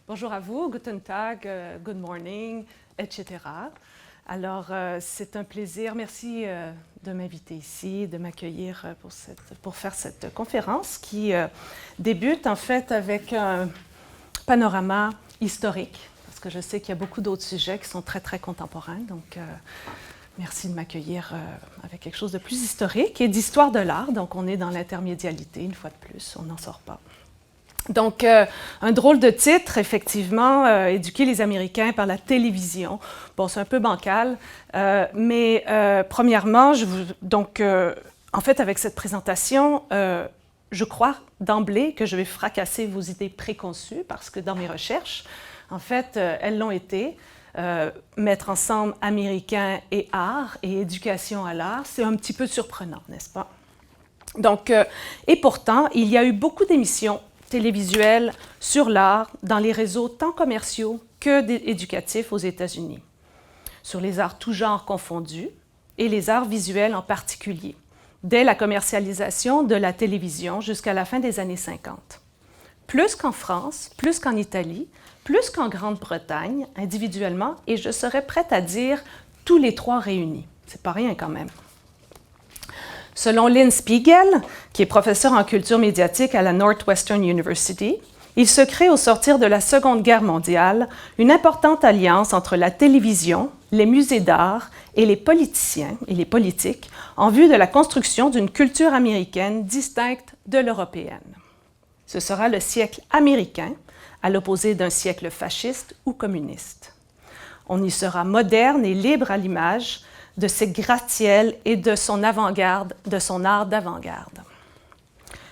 Bonjour à vous, guten Tag, good morning, etc. Alors, c'est un plaisir. Merci de m'inviter ici, de m'accueillir pour faire cette conférence qui débute en fait avec un panorama historique, parce que je sais qu'il y a beaucoup d'autres sujets qui sont très, très contemporains. Donc, merci de m'accueillir avec quelque chose de plus historique et d'histoire de l'art. Donc, on est dans l'intermédialité, une fois de plus, on n'en sort pas. Donc, un drôle de titre, effectivement, éduquer les Américains par la télévision. Bon, c'est un peu bancal, mais premièrement, en fait, avec cette présentation, je crois d'emblée que je vais fracasser vos idées préconçues parce que dans mes recherches, en fait, elles l'ont été. Mettre ensemble Américains et art et éducation à l'art, c'est un petit peu surprenant, n'est-ce pas? Donc, et pourtant, il y a eu beaucoup d'émissions télévisuelles sur l'art dans les réseaux tant commerciaux que éducatifs aux États-Unis, sur les arts tous genres confondus et les arts visuels en particulier, dès la commercialisation de la télévision jusqu'à la fin des années 50. Plus qu'en France, plus qu'en Italie, plus qu'en Grande-Bretagne, individuellement, et je serais prête à dire tous les trois réunis. C'est pas rien quand même. Selon Lynn Spiegel, qui est professeur en culture médiatique à la Northwestern University, il se crée au sortir de la Seconde Guerre mondiale une importante alliance entre la télévision, les musées d'art et les politiciens et les politiques en vue de la construction d'une culture américaine distincte de l'européenne. Ce sera le siècle américain, à l'opposé d'un siècle fasciste ou communiste. On y sera moderne et libre à l'image de ses gratte-ciels et de son avant-garde, de son art d'avant-garde.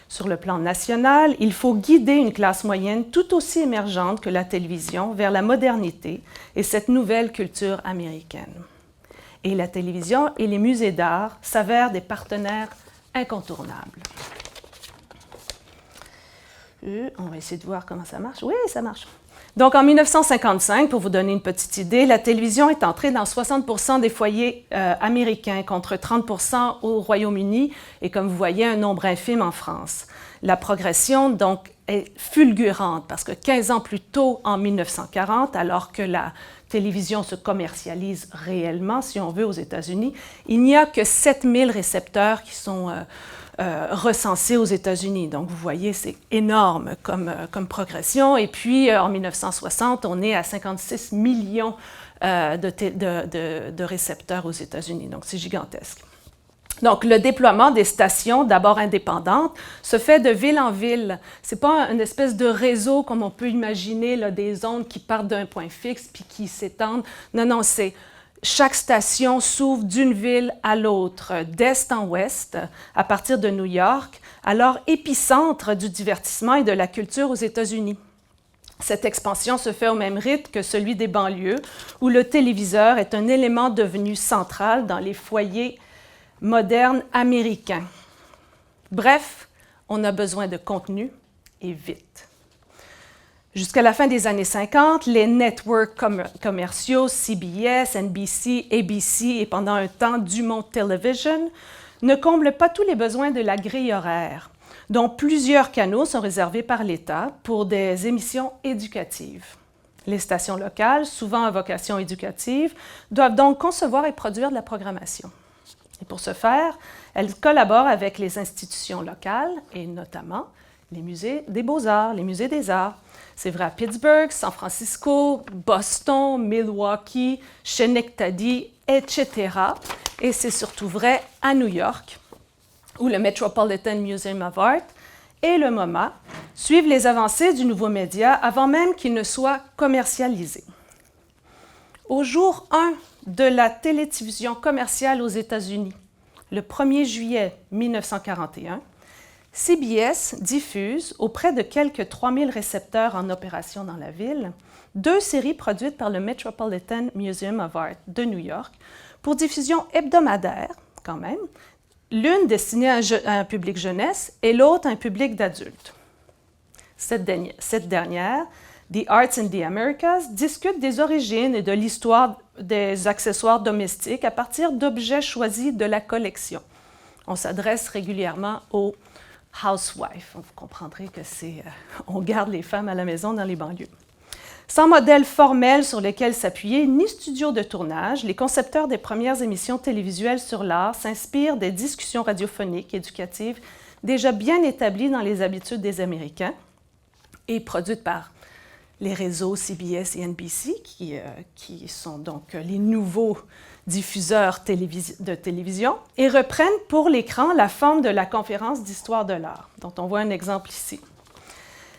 Sur le plan national, il faut guider une classe moyenne tout aussi émergente que la télévision vers la modernité et cette nouvelle culture américaine. Et la télévision et les musées d'art s'avèrent des partenaires incontournables. On va essayer de voir comment ça marche. Oui, ça marche. Donc, en 1955, pour vous donner une petite idée, la télévision est entrée dans 60% des foyers américains contre 30% au Royaume-Uni et, comme vous voyez, un nombre infime en France. La progression, donc, est fulgurante parce que 15 ans plus tôt, en 1940, alors que la télévision se commercialise réellement, si on veut, aux États-Unis, il n'y a que 7000 récepteurs qui sont recensés aux États-Unis. Donc, vous voyez, c'est énorme comme progression. Et puis, en 1960, on est à 56 millions de récepteurs aux États-Unis. Donc, c'est gigantesque. Donc, le déploiement des stations, d'abord indépendantes, se fait de ville en ville. Ce n'est pas une espèce de réseau comme on peut imaginer, là, des ondes qui partent d'un point fixe puis qui s'étendent. Non, non, c'est chaque station s'ouvre d'une ville à l'autre, d'est en ouest, à partir de New York, alors épicentre du divertissement et de la culture aux États-Unis. Cette expansion se fait au même rythme que celui des banlieues, où le téléviseur est un élément devenu central dans les foyers modernes américains. Bref, on a besoin de contenu et vite. Jusqu'à la fin des années 50, les networks commerciaux CBS, NBC, ABC et pendant un temps Dumont Television ne comblent pas tous les besoins de la grille horaire, dont plusieurs canaux sont réservés par l'État pour des émissions éducatives. Les stations locales, souvent à vocation éducative, doivent donc concevoir et produire de la programmation. Et pour ce faire, elles collaborent avec les institutions locales et notamment les musées des beaux-arts, les musées des arts. C'est vrai à Pittsburgh, San Francisco, Boston, Milwaukee, Schenectady, etc. Et c'est surtout vrai à New York, où le Metropolitan Museum of Art et le MoMA suivent les avancées du nouveau média avant même qu'il ne soit commercialisé. Au jour 1 de la télédiffusion commerciale aux États-Unis, le 1er juillet 1941, CBS diffuse, auprès de quelques 3000 récepteurs en opération dans la ville, 2 séries produites par le Metropolitan Museum of Art de New York pour diffusion hebdomadaire, quand même, l'une destinée à un public jeunesse et l'autre à un public d'adultes. Cette dernière, The Arts in the Americas, discute des origines et de l'histoire des accessoires domestiques à partir d'objets choisis de la collection. On s'adresse régulièrement aux housewives. Vous comprendrez que on garde les femmes à la maison dans les banlieues. Sans modèle formel sur lequel s'appuyer, ni studio de tournage, les concepteurs des premières émissions télévisuelles sur l'art s'inspirent des discussions radiophoniques éducatives déjà bien établies dans les habitudes des Américains et produites par les réseaux CBS et NBC, qui sont donc les nouveaux diffuseurs de télévision, et reprennent pour l'écran la forme de la conférence d'histoire de l'art, dont on voit un exemple ici.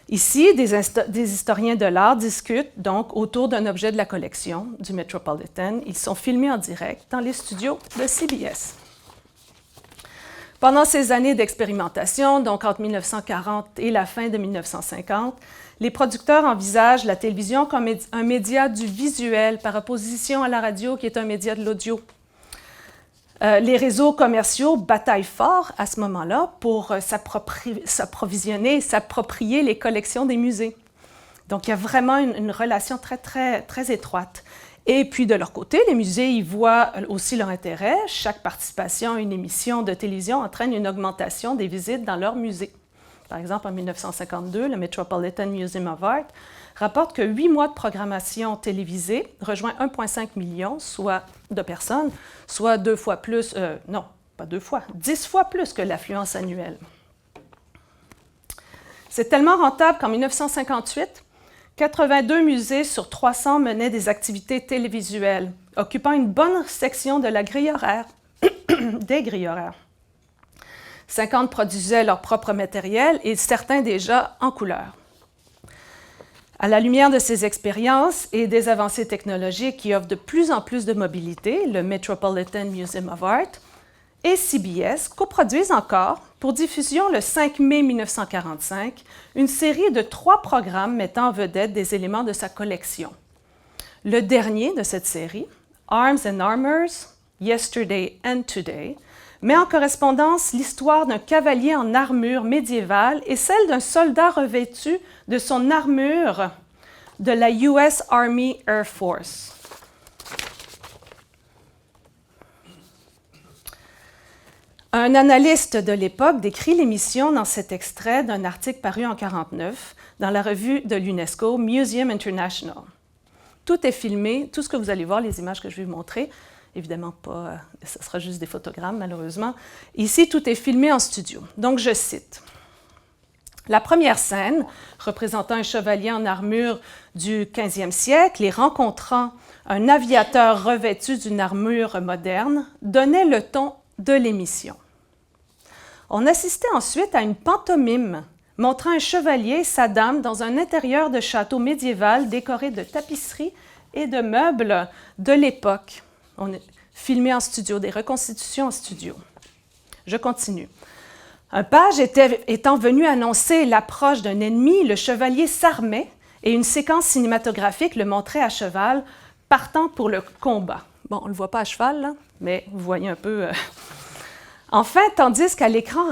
Ici, des historiens de l'art discutent donc autour d'un objet de la collection du Metropolitan. Ils sont filmés en direct dans les studios de CBS. Pendant ces années d'expérimentation, donc entre 1940 et la fin de 1950, les producteurs envisagent la télévision comme un média du visuel par opposition à la radio qui est un média de l'audio. Les réseaux commerciaux bataillent fort à ce moment-là pour s'approvisionner, s'approprier les collections des musées. Donc, il y a vraiment une relation très étroite. Et puis, de leur côté, les musées y voient aussi leur intérêt. Chaque participation à une émission de télévision entraîne une augmentation des visites dans leur musée. Par exemple, en 1952, le Metropolitan Museum of Art rapporte que 8 mois de programmation télévisée rejoint 1,5 million de personnes, soit 2 fois plus, non, pas 2 fois, 10 fois plus que l'affluence annuelle. C'est tellement rentable qu'en 1958, 82 musées sur 300 menaient des activités télévisuelles, occupant une bonne section de la grille horaire, des grilles horaires. 50 produisaient leur propre matériel et certains déjà en couleur. À la lumière de ces expériences et des avancées technologiques qui offrent de plus en plus de mobilité, le Metropolitan Museum of Art et CBS coproduisent encore, pour diffusion le 5 mai 1945, une série de 3 programmes mettant en vedette des éléments de sa collection. Le dernier de cette série, Arms and Armors, Yesterday and Today, met en correspondance l'histoire d'un cavalier en armure médiévale et celle d'un soldat revêtu de son armure de la US Army Air Force. Un analyste de l'époque décrit l'émission dans cet extrait d'un article paru en 1949 dans la revue de l'UNESCO, Museum International. Tout est filmé, tout ce que vous allez voir, les images que je vais vous montrer, évidemment pas, ce sera juste des photogrammes malheureusement. Ici, tout est filmé en studio. Donc, je cite. La première scène, représentant un chevalier en armure du 15e siècle et rencontrant un aviateur revêtu d'une armure moderne, donnait le ton de l'émission. On assistait ensuite à une pantomime montrant un chevalier et sa dame dans un intérieur de château médiéval décoré de tapisseries et de meubles de l'époque. On est filmé en studio, des reconstitutions en studio. Je continue. Un page étant venu annoncer l'approche d'un ennemi, le chevalier s'armait et une séquence cinématographique le montrait à cheval, partant pour le combat. Bon, on ne le voit pas à cheval, là, mais vous voyez un peu. Enfin, tandis qu'à l'écran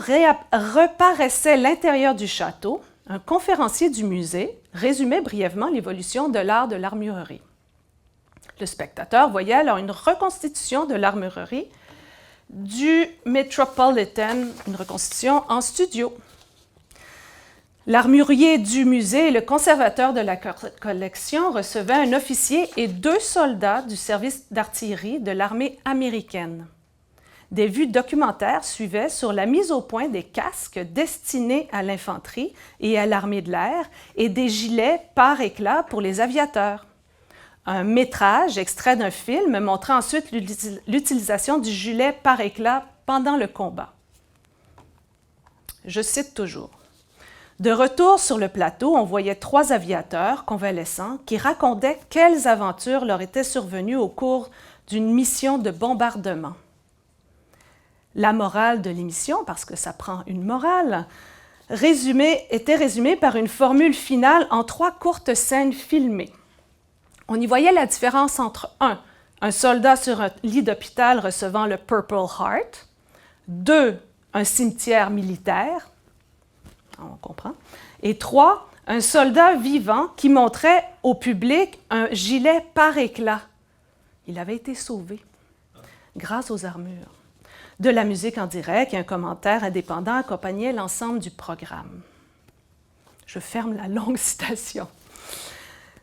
reparaissait l'intérieur du château, un conférencier du musée résumait brièvement l'évolution de l'art de l'armurerie. Le spectateur voyait alors une reconstitution de l'armurerie du Metropolitan, une reconstitution en studio. L'armurier du musée et le conservateur de la collection recevaient un officier et 2 soldats du service d'artillerie de l'armée américaine. Des vues documentaires suivaient sur la mise au point des casques destinés à l'infanterie et à l'armée de l'air et des gilets pare éclat pour les aviateurs. Un métrage extrait d'un film montrait ensuite l'utilisation du gilet pare éclat pendant le combat. Je cite toujours. De retour sur le plateau, on voyait 3 aviateurs convalescents qui racontaient quelles aventures leur étaient survenues au cours d'une mission de bombardement. La morale de l'émission, parce que ça prend une morale, était résumée par une formule finale en 3 courtes scènes filmées. On y voyait la différence entre 1. Un soldat sur un lit d'hôpital recevant le Purple Heart. 2. Un cimetière militaire. On comprend. Et 3. Un soldat vivant qui montrait au public un gilet pare éclat. Il avait été sauvé grâce aux armures. De la musique en direct et un commentaire indépendant accompagnaient l'ensemble du programme. Je ferme la longue citation.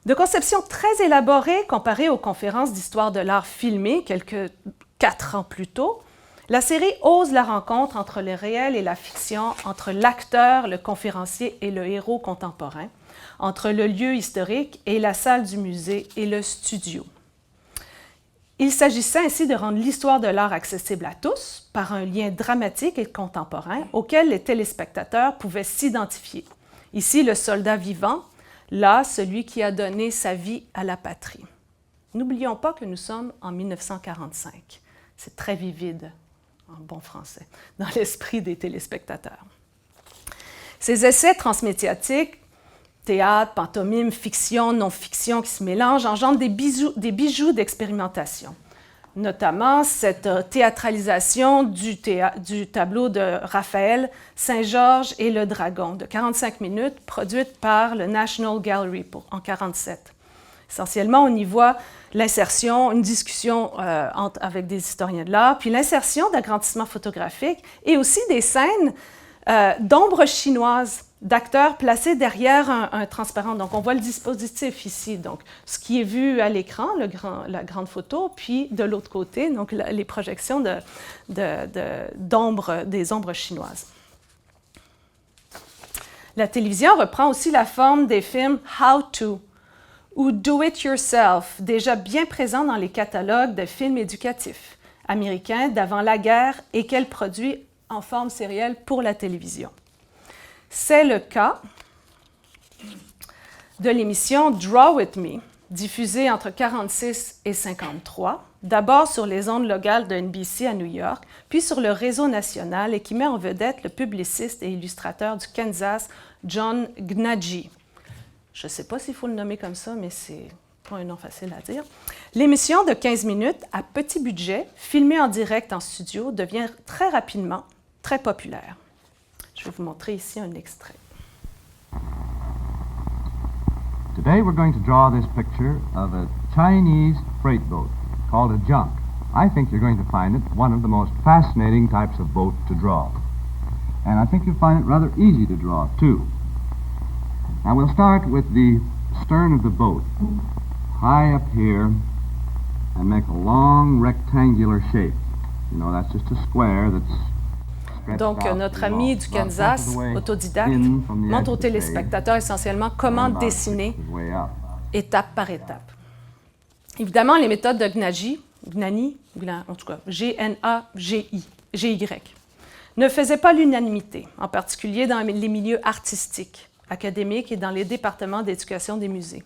De conception très élaborée comparée aux conférences d'histoire de l'art filmées quelques 4 ans plus tôt, la série ose la rencontre entre le réel et la fiction, entre l'acteur, le conférencier et le héros contemporain, entre le lieu historique et la salle du musée et le studio. Il s'agissait ainsi de rendre l'histoire de l'art accessible à tous par un lien dramatique et contemporain auquel les téléspectateurs pouvaient s'identifier. Ici, le soldat vivant, là, celui qui a donné sa vie à la patrie. N'oublions pas que nous sommes en 1945. C'est très vivide, en bon français, dans l'esprit des téléspectateurs. Ces essais transmédiatiques, théâtre, pantomime, fiction, non-fiction qui se mélangent, engendrent des bijoux d'expérimentation. Notamment cette théâtralisation du tableau de Raphaël, Saint-Georges et le Dragon, de 45 minutes, produite par le National Gallery en 1947. Essentiellement, on y voit l'insertion, une discussion avec des historiens de l'art, puis l'insertion d'agrandissements photographiques et aussi des scènes d'ombres chinoises, d'acteurs placés derrière un transparent. Donc, on voit le dispositif ici, donc ce qui est vu à l'écran, la grande photo, puis de l'autre côté, donc les projections d'ombres, des ombres chinoises. La télévision reprend aussi la forme des films « How to » ou « Do It Yourself », déjà bien présents dans les catalogues de films éducatifs américains d'avant la guerre et qu'elle produit en forme sérielle pour la télévision. C'est le cas de l'émission « Draw With Me », diffusée entre 1946 et 1953, d'abord sur les ondes locales de NBC à New York, puis sur le réseau national et qui met en vedette le publiciste et illustrateur du Kansas, John Gnadji. Je ne sais pas s'il faut le nommer comme ça, mais c'est pas un nom facile à dire. L'émission de 15 minutes à petit budget, filmée en direct en studio, devient très rapidement très populaire. Je vais vous montrer ici un extrait. Today we're going to draw this picture of a Chinese freight boat called a junk. I think you're going to find it one of the most fascinating types of boat to draw. And I think you'll find it rather easy to draw, too. Now we'll start with the stern of the boat, high up here, and make a long rectangular shape. You know, that's just a square that's... Donc, notre ami du Kansas, autodidacte, montre aux téléspectateurs essentiellement comment dessiner étape par étape. Évidemment, les méthodes de Gnany, en tout cas G-N-A-G-Y, ne faisaient pas l'unanimité, en particulier dans les milieux artistiques, académiques et dans les départements d'éducation des musées.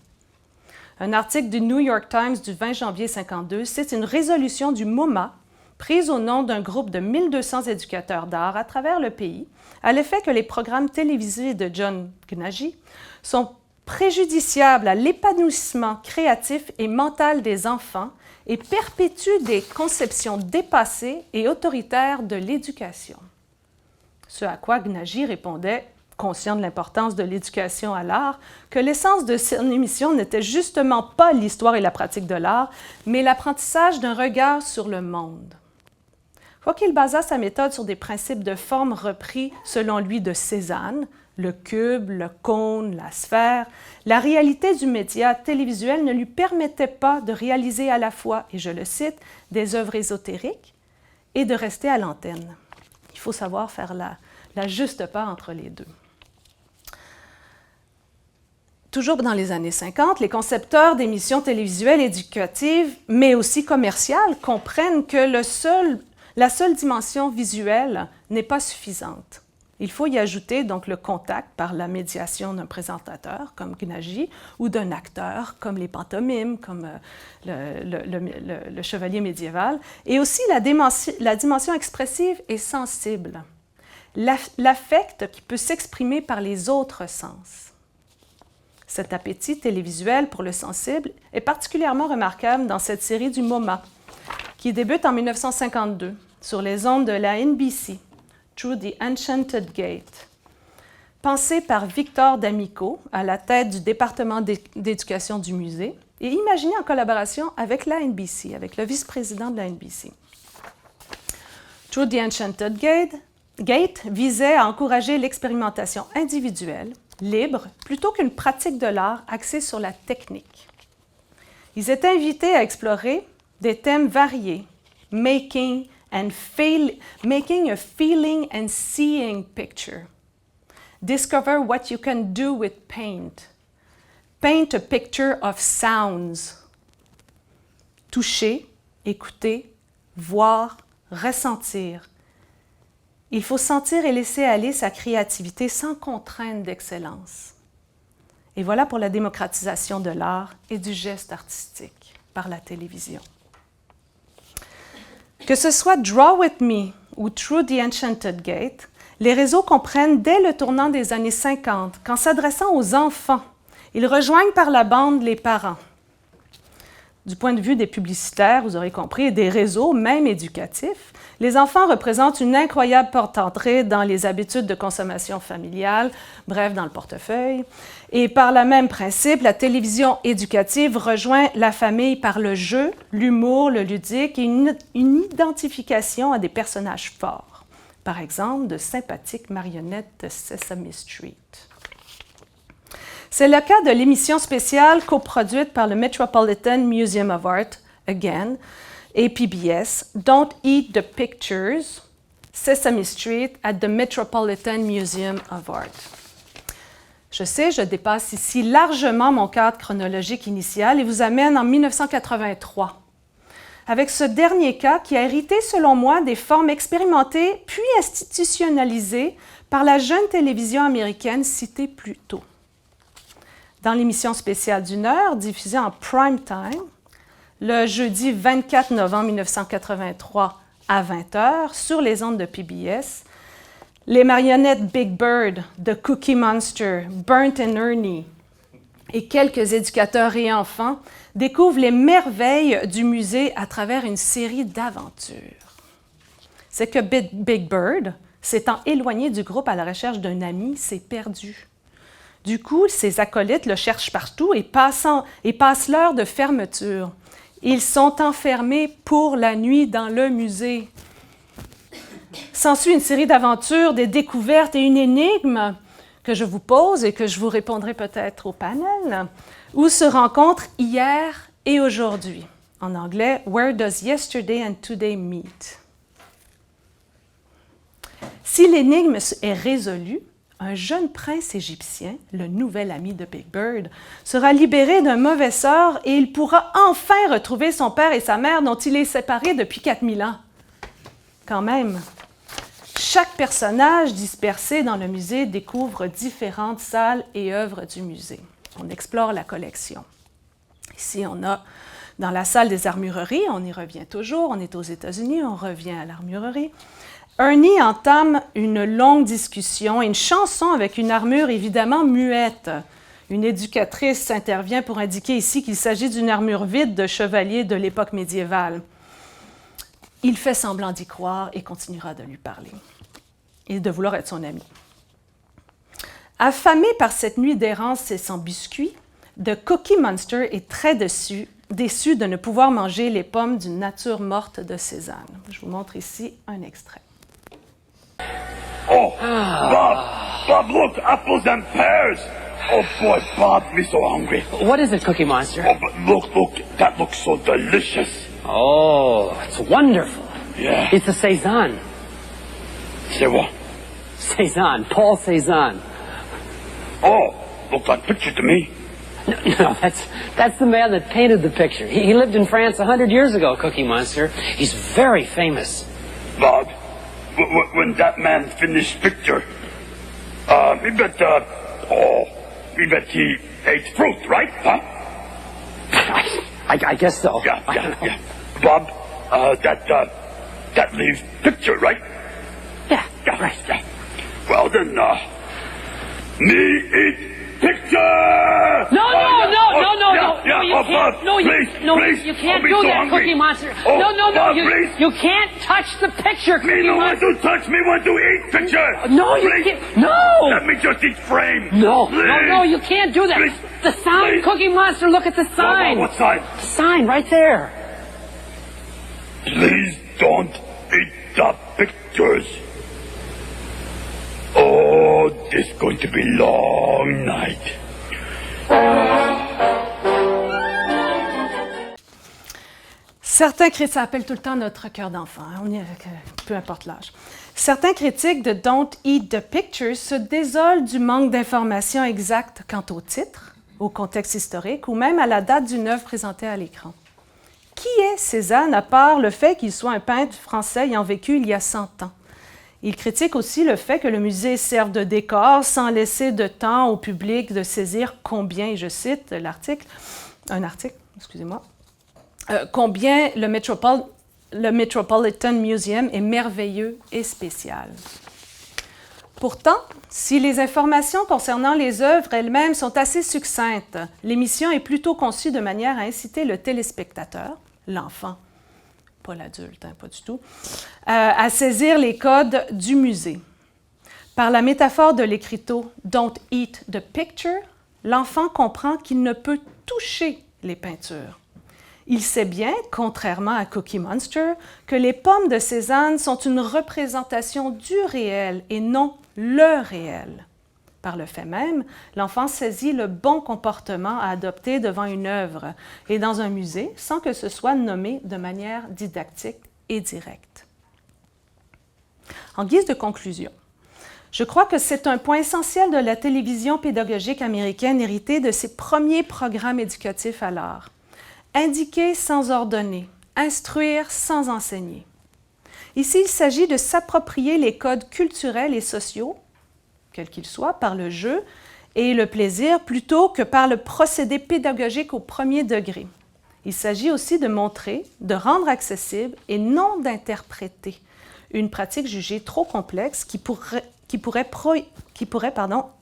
Un article du New York Times du 20 janvier 1952 cite une résolution du MoMA prise au nom d'un groupe de 1200 éducateurs d'art à travers le pays, à l'effet que les programmes télévisés de John Gnadji sont préjudiciables à l'épanouissement créatif et mental des enfants et perpétuent des conceptions dépassées et autoritaires de l'éducation. Ce à quoi Gnadji répondait, conscient de l'importance de l'éducation à l'art, que l'essence de son émission n'était justement pas l'histoire et la pratique de l'art, mais l'apprentissage d'un regard sur le monde. Quoiqu'il basa sa méthode sur des principes de forme repris, selon lui, de Cézanne, le cube, le cône, la sphère, la réalité du média télévisuel ne lui permettait pas de réaliser à la fois, et je le cite, des œuvres ésotériques et de rester à l'antenne. Il faut savoir faire la juste part entre les deux. Toujours dans les années 50, les concepteurs d'émissions télévisuelles éducatives, mais aussi commerciales, comprennent que la seule dimension visuelle n'est pas suffisante. Il faut y ajouter donc le contact par la médiation d'un présentateur, comme Gnadji, ou d'un acteur, comme les pantomimes, comme le chevalier médiéval, et aussi la dimension expressive et sensible, l'affect qui peut s'exprimer par les autres sens. Cet appétit télévisuel pour le sensible est particulièrement remarquable dans cette série du MoMA, qui débute en 1952 sur les ondes de la NBC, Through the Enchanted Gate. Pensée par Victor D'Amico, à la tête du département d'éducation du musée, et imaginée en collaboration avec la NBC, avec le vice-président de la NBC. Through the Enchanted Gate visait à encourager l'expérimentation individuelle libre, plutôt qu'une pratique de l'art axée sur la technique. Ils étaient invités à explorer des thèmes variés, making a feeling and seeing picture. Discover what you can do with paint. Paint a picture of sounds. Toucher, écouter, voir, ressentir. Il faut sentir et laisser aller sa créativité sans contrainte d'excellence. Et voilà pour la démocratisation de l'art et du geste artistique par la télévision. Que ce soit Draw With Me ou Through the Enchanted Gate, les réseaux comprennent dès le tournant des années 50 qu'en s'adressant aux enfants, ils rejoignent par la bande les parents. Du point de vue des publicitaires, vous aurez compris, et des réseaux, même éducatifs, les enfants représentent une incroyable porte-entrée dans les habitudes de consommation familiale, bref, dans le portefeuille. Et par le même principe, la télévision éducative rejoint la famille par le jeu, l'humour, le ludique et une identification à des personnages forts. Par exemple, de sympathiques marionnettes de Sesame Street. C'est le cas de l'émission spéciale coproduite par le Metropolitan Museum of Art, again, et PBS, Don't Eat the Pictures, Sesame Street at the Metropolitan Museum of Art. Je sais, je dépasse ici largement mon cadre chronologique initial et vous amène en 1983. Avec ce dernier cas qui a hérité, selon moi, des formes expérimentées puis institutionnalisées par la jeune télévision américaine citée plus tôt. Dans l'émission spéciale d'1 heure, diffusée en prime time, le jeudi 24 novembre 1983 à 20h, sur les ondes de PBS, les marionnettes Big Bird, The Cookie Monster, Burnt and Ernie et quelques éducateurs et enfants découvrent les merveilles du musée à travers une série d'aventures. C'est que Big Bird, s'étant éloigné du groupe à la recherche d'un ami, s'est perdu. Du coup, ses acolytes le cherchent partout et passent l'heure de fermeture. Ils sont enfermés pour la nuit dans le musée. S'ensuit une série d'aventures, des découvertes et une énigme que je vous pose et que je vous répondrai peut-être au panel, où se rencontrent hier et aujourd'hui. En anglais, Where does yesterday and today meet? Si l'énigme est résolue, un jeune prince égyptien, le nouvel ami de Big Bird, sera libéré d'un mauvais sort et il pourra enfin retrouver son père et sa mère dont il est séparé depuis 4000 ans. Quand même, chaque personnage dispersé dans le musée découvre différentes salles et œuvres du musée. On explore la collection. Ici, on a dans la salle des armureries, on y revient toujours, on est aux États-Unis, on revient à l'armurerie. Ernie entame une longue discussion et une chanson avec une armure évidemment muette. Une éducatrice intervient pour indiquer ici qu'il s'agit d'une armure vide de chevalier de l'époque médiévale. Il fait semblant d'y croire et continuera de lui parler et de vouloir être son ami. Affamé par cette nuit d'errance et sans biscuits, The Cookie Monster est très déçu de ne pouvoir manger les pommes d'une nature morte de Cézanne. Je vous montre ici un extrait. Oh, Bob, look, apples and pears. Oh boy, Bob, me so hungry. What is it, Cookie Monster? Oh, but look, that looks so delicious. Oh, it's wonderful. Yeah. It's a Cézanne. Say what? Cézanne, Paul Cézanne. Oh, look that picture to me. No, that's the man that painted the picture. He lived in France 100 years ago, Cookie Monster. He's very famous. Bob, when that man finished picture, me bet he ate fruit, right? Huh? I guess so. Yeah. Bob, that leaves picture, right? Yeah, right. Yeah. Well then, me eat picture! No, Yeah, you oh, can't. Bob, No, please, you can't I'll be do so that, hungry. Cookie Monster. Oh, No, Bob, please. you can't touch the picture, Cookie Me no want Monster. to touch, me want to eat picture! No, you Please. can't. No! Let me just eat frame! No, Please. you can't do that. Please. The sign, Please. Cookie Monster, look at the sign. What sign? The sign right there. Please don't eat the pictures. Oh. Oh, this is going to be a long night. Certains critiques, ça appelle tout le temps notre cœur d'enfant, hein, on y est, peu importe l'âge. Certains critiques de Don't Eat the Picture se désolent du manque d'informations exactes quant au titre, au contexte historique ou même à la date d'une œuvre présentée à l'écran. Qui est Cézanne à part le fait qu'il soit un peintre français ayant vécu il y a 100 ans? Il critique aussi le fait que le musée serve de décor sans laisser de temps au public de saisir combien, et je cite l'article, combien le Metropolitan Museum est merveilleux et spécial. Pourtant, si les informations concernant les œuvres elles-mêmes sont assez succinctes, l'émission est plutôt conçue de manière à inciter le téléspectateur, l'enfant, pas l'adulte, hein, pas du tout, à saisir les codes du musée. Par la métaphore de l'écriteau « Don't eat the picture », l'enfant comprend qu'il ne peut toucher les peintures. Il sait bien, contrairement à Cookie Monster, que les pommes de Cézanne sont une représentation du réel et non le réel. Par le fait même, l'enfant saisit le bon comportement à adopter devant une œuvre et dans un musée sans que ce soit nommé de manière didactique et directe. En guise de conclusion, je crois que c'est un point essentiel de la télévision pédagogique américaine héritée de ses premiers programmes éducatifs à l'art. Indiquer sans ordonner, instruire sans enseigner. Ici, il s'agit de s'approprier les codes culturels et sociaux, quels qu'ils soient, par le jeu et le plaisir, plutôt que par le procédé pédagogique au premier degré. Il s'agit aussi de montrer, de rendre accessible et non d'interpréter une pratique jugée trop complexe qui pourrait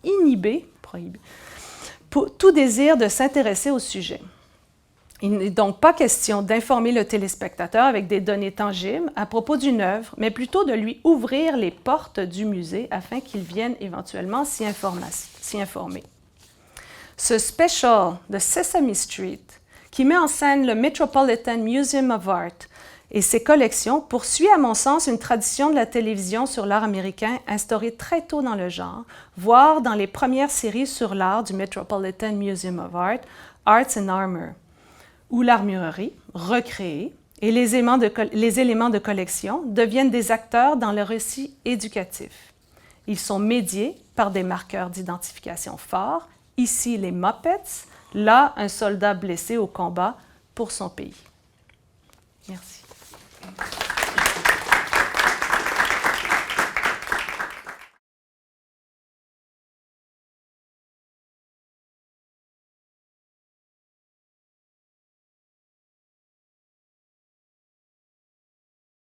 inhiber tout désir de s'intéresser au sujet. Il n'est donc pas question d'informer le téléspectateur avec des données tangibles à propos d'une œuvre, mais plutôt de lui ouvrir les portes du musée afin qu'il vienne éventuellement s'y informer. Ce special de Sesame Street, qui met en scène le Metropolitan Museum of Art et ses collections, poursuit à mon sens une tradition de la télévision sur l'art américain instaurée très tôt dans le genre, voire dans les premières séries sur l'art du Metropolitan Museum of Art, Arts and Armor, où l'armurerie, recréée, et les éléments de collection deviennent des acteurs dans le récit éducatif. Ils sont médiés par des marqueurs d'identification forts, ici les Muppets, là un soldat blessé au combat pour son pays. Merci.